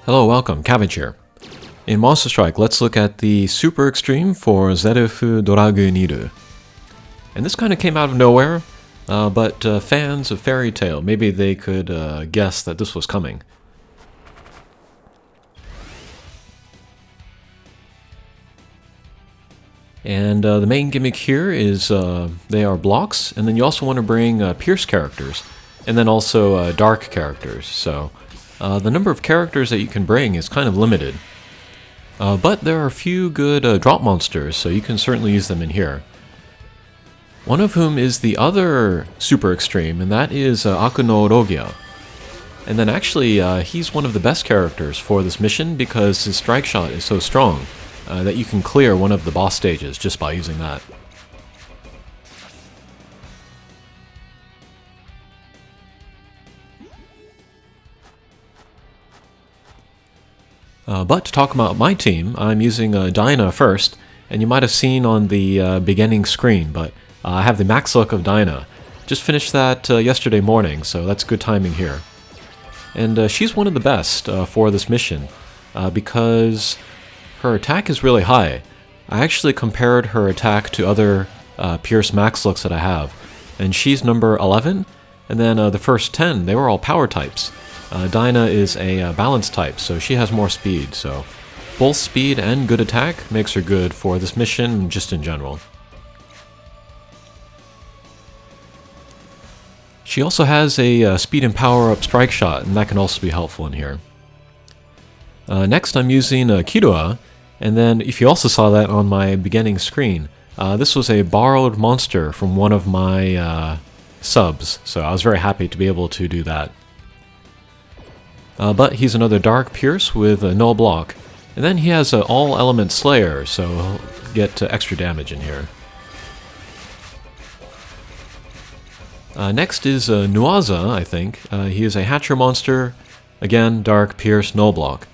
Hello, welcome, Cabbage here. In Monster Strike, let's look at the Super Extreme for Zeref Dragneel. And this kind of came out of nowhere, but fans of Fairy Tail, maybe they could guess that this was coming. And the main gimmick here is they are blocks, and then you also want to bring Pierce characters, and then also Dark characters. So the number of characters that you can bring is kind of limited. But there are a few good drop monsters, so you can certainly use them in here. One of whom is the other Super Extreme, and that is Akuno. And then actually, he's one of the best characters for this mission because his strike shot is so strong that you can clear one of the boss stages just by using that. But to talk about my team, I'm using Dinah first, and you might have seen on the beginning screen, but I have the max luck of Dinah. Just finished that yesterday morning, so that's good timing here. And she's one of the best for this mission, because her attack is really high. I actually compared her attack to other Pierce max looks that I have, and she's number 11, and then the first 10, they were all power types. Dinah is a balance type, so she has more speed, so both speed and good attack makes her good for this mission, just in general. She also has a speed and power up strike shot, and that can also be helpful in here. Next I'm using Killua, and then if you also saw that on my beginning screen, this was a borrowed monster from one of my subs, so I was very happy to be able to do that. But he's another Dark Pierce with no block, and then he has all element Slayer, so he'll get extra damage in here. Next is Nuaza, I think. He is a Hatcher monster, again Dark Pierce, no block.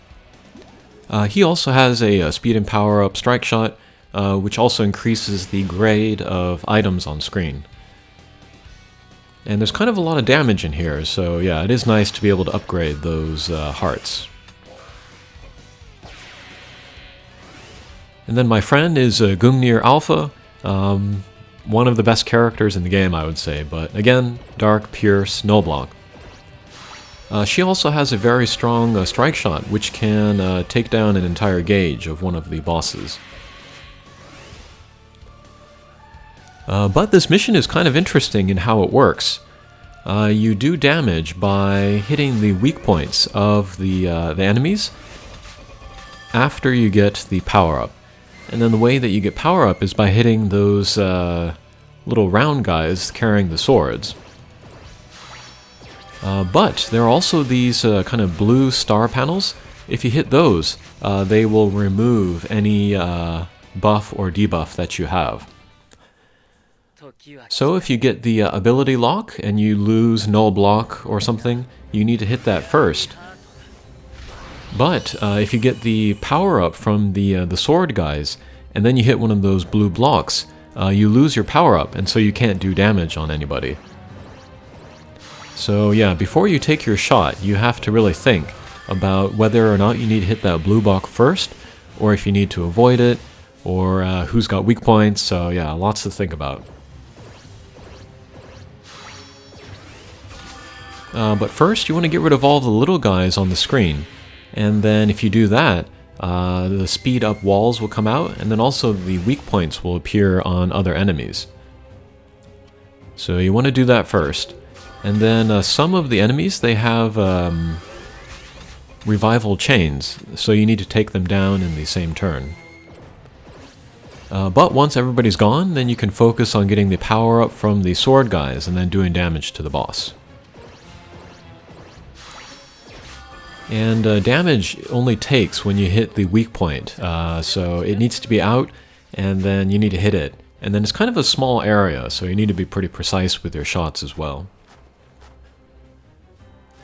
He also has a speed and power up strike shot, which also increases the grade of items on screen. And there's kind of a lot of damage in here, so yeah, it is nice to be able to upgrade those hearts. And then my friend is Dragneel Alpha, one of the best characters in the game, I would say, but again, Dark Pierce, no block. She also has a very strong strike shot, which can take down an entire gauge of one of the bosses. But this mission is kind of interesting in how it works. You do damage by hitting the weak points of the enemies after you get the power-up. And then the way that you get power-up is by hitting those little round guys carrying the swords. But there are also these kind of blue star panels. If you hit those, they will remove any buff or debuff that you have. So if you get the ability lock and you lose null block or something, you need to hit that first. But if you get the power up from the sword guys and then you hit one of those blue blocks, you lose your power up, and so you can't do damage on anybody. So yeah, before you take your shot, you have to really think about whether or not you need to hit that blue block first, or if you need to avoid it, or who's got weak points. So yeah, lots to think about. But first, you want to get rid of all the little guys on the screen, and then if you do that, the speed up walls will come out, and then also the weak points will appear on other enemies. So you want to do that first. And then some of the enemies, they have revival chains, so you need to take them down in the same turn. But once everybody's gone, then you can focus on getting the power up from the sword guys and then doing damage to the boss. And damage only takes when you hit the weak point, so it needs to be out, and then you need to hit it. And then it's kind of a small area, so you need to be pretty precise with your shots as well.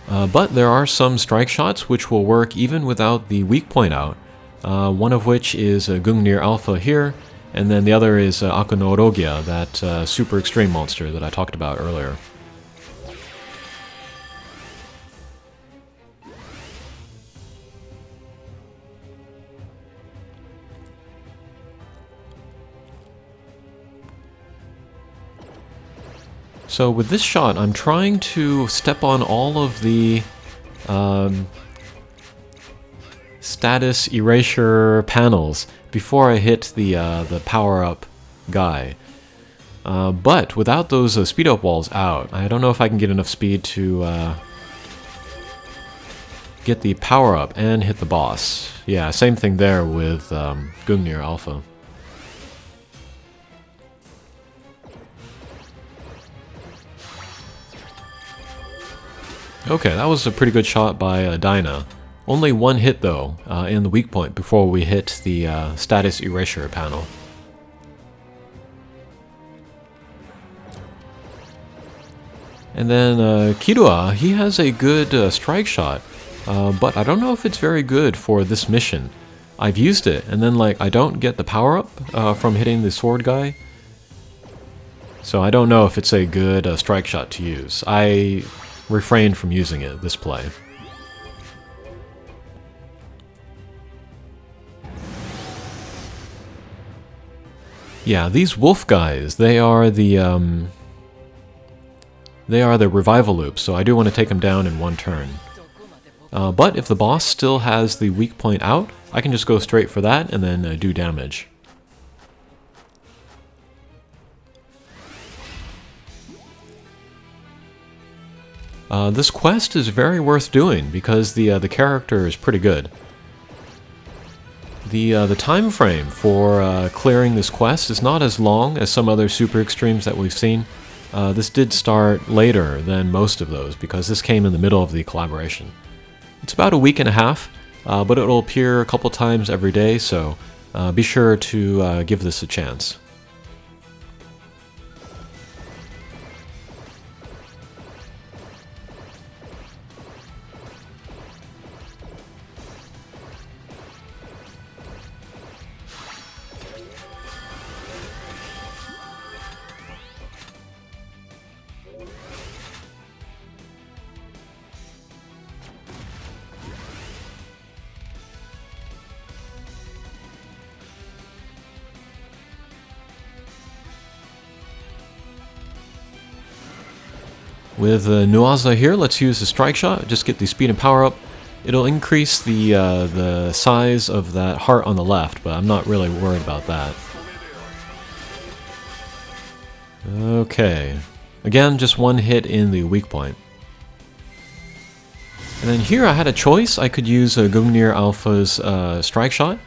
But there are some strike shots which will work even without the weak point out, one of which is Dragneel Alpha here, and then the other is Akuno, that super extreme monster that I talked about earlier. So with this shot, I'm trying to step on all of the status erasure panels before I hit the power-up guy. But without those speed-up walls out, I don't know if I can get enough speed to get the power-up and hit the boss. Yeah, same thing there with Gungnir Alpha. Okay, that was a pretty good shot by Dinah. Only one hit though, in the weak point before we hit the status erasure panel. And then Kirua, he has a good strike shot, but I don't know if it's very good for this mission. I've used it, and then like I don't get the power-up from hitting the sword guy. So I don't know if it's a good strike shot to use. I refrained from using it this play. Yeah, these wolf guys, they are the revival loops, so I do want to take them down in one turn. But if the boss still has the weak point out, I can just go straight for that and then do damage. This quest is very worth doing because the character is pretty good. The time frame for clearing this quest is not as long as some other super extremes that we've seen. This did start later than most of those because this came in the middle of the collaboration. It's about a week and a half, but it'll appear a couple times every day, so be sure to give this a chance. With Nuaza here, let's use the strike shot, just get the speed and power up. It'll increase the size of that heart on the left, but I'm not really worried about that. Okay, again, just one hit in the weak point. And then here I had a choice. I could use Gungnir Alpha's strike shot,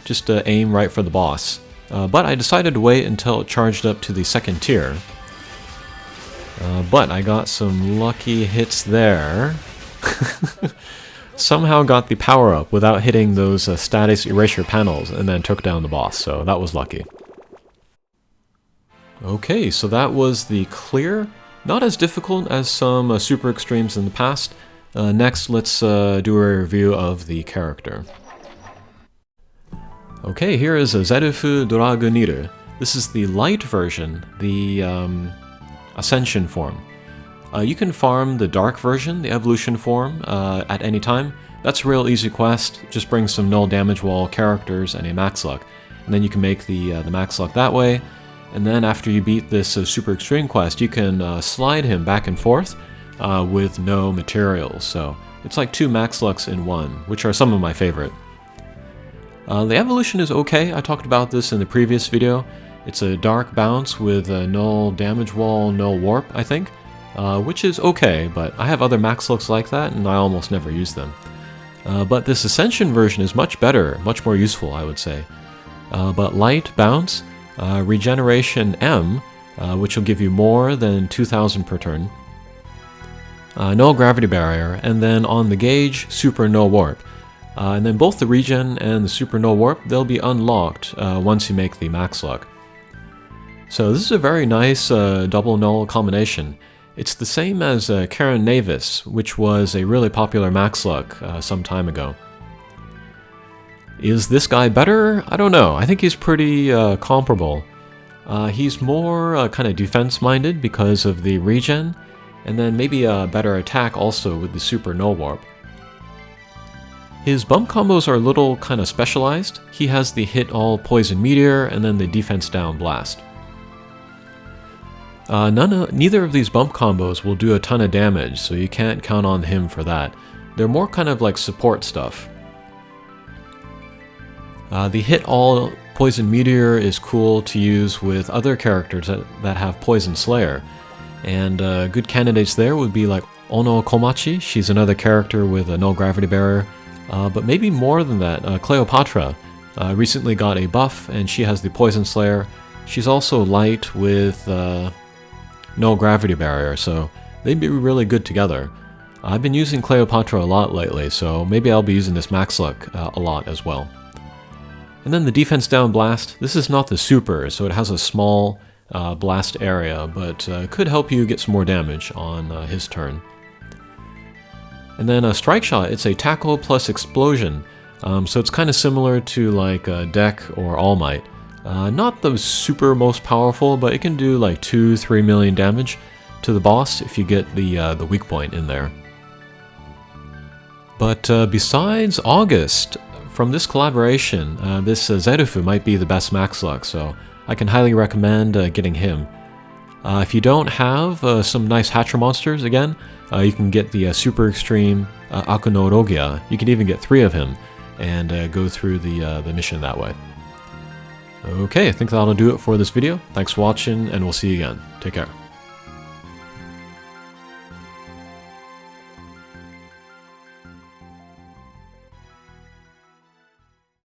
just to aim right for the boss. But I decided to wait until it charged up to the second tier. But I got some lucky hits there. Somehow got the power up without hitting those status erasure panels and then took down the boss, so that was lucky. Okay, so that was the clear. Not as difficult as some super extremes in the past. Next, let's do a review of the character. Okay, here is Zeref Dragneel. This is the light version, the Ascension form. You can farm the dark version, the evolution form, at any time. That's a real easy quest. Just bring some null damage wall characters and a max luck. And then you can make the max luck that way. And then after you beat this super extreme quest, you can slide him back and forth with no materials. So it's like 2 max lucks in one, which are some of my favorite. The evolution is okay. I talked about this in the previous video. It's a dark bounce with a null damage wall, null warp, I think, which is okay, but I have other max looks like that and I almost never use them. But this Ascension version is much better, much more useful, I would say. But light bounce, regeneration M, which will give you more than 2,000 per turn, null gravity barrier, and then on the gauge, super null warp. And then both the regen and the super null warp, they'll be unlocked once you make the max luck. So this is a very nice double null combination. It's the same as Karen Navis, which was a really popular max luck some time ago. Is this guy better? I don't know. I think he's pretty comparable. He's more kind of defense-minded because of the regen, and then maybe a better attack also with the super null warp. His bump combos are a little kind of specialized. He has the hit all poison meteor and then the defense down blast. Neither of these bump combos will do a ton of damage, so you can't count on him for that. They're more kind of like support stuff. The hit all Poison Meteor is cool to use with other characters that have Poison Slayer. And good candidates there would be like Ono Komachi. She's another character with a null gravity barrier. But maybe more than that, Cleopatra recently got a buff and she has the Poison Slayer. She's also light with null gravity barrier, so they'd be really good together. I've been using Cleopatra a lot lately, so maybe I'll be using this Max Luck a lot as well. And then the defense down blast. This is not the super, so it has a small blast area, but could help you get some more damage on his turn. And then a strike shot, it's a tackle plus explosion, so it's kind of similar to like Deck or All Might. Not the super most powerful, but it can do like 2-3 million damage to the boss if you get the weak point in there. But besides August, from this collaboration, this Zeref might be the best Max Luck, so I can highly recommend getting him. If you don't have some nice Hatcher monsters, again, you can get the Super Extreme Akuno Rogia. You can even get 3 of him and go through the mission that way. Okay, I think that'll do it for this video. Thanks for watching, and we'll see you again. Take care.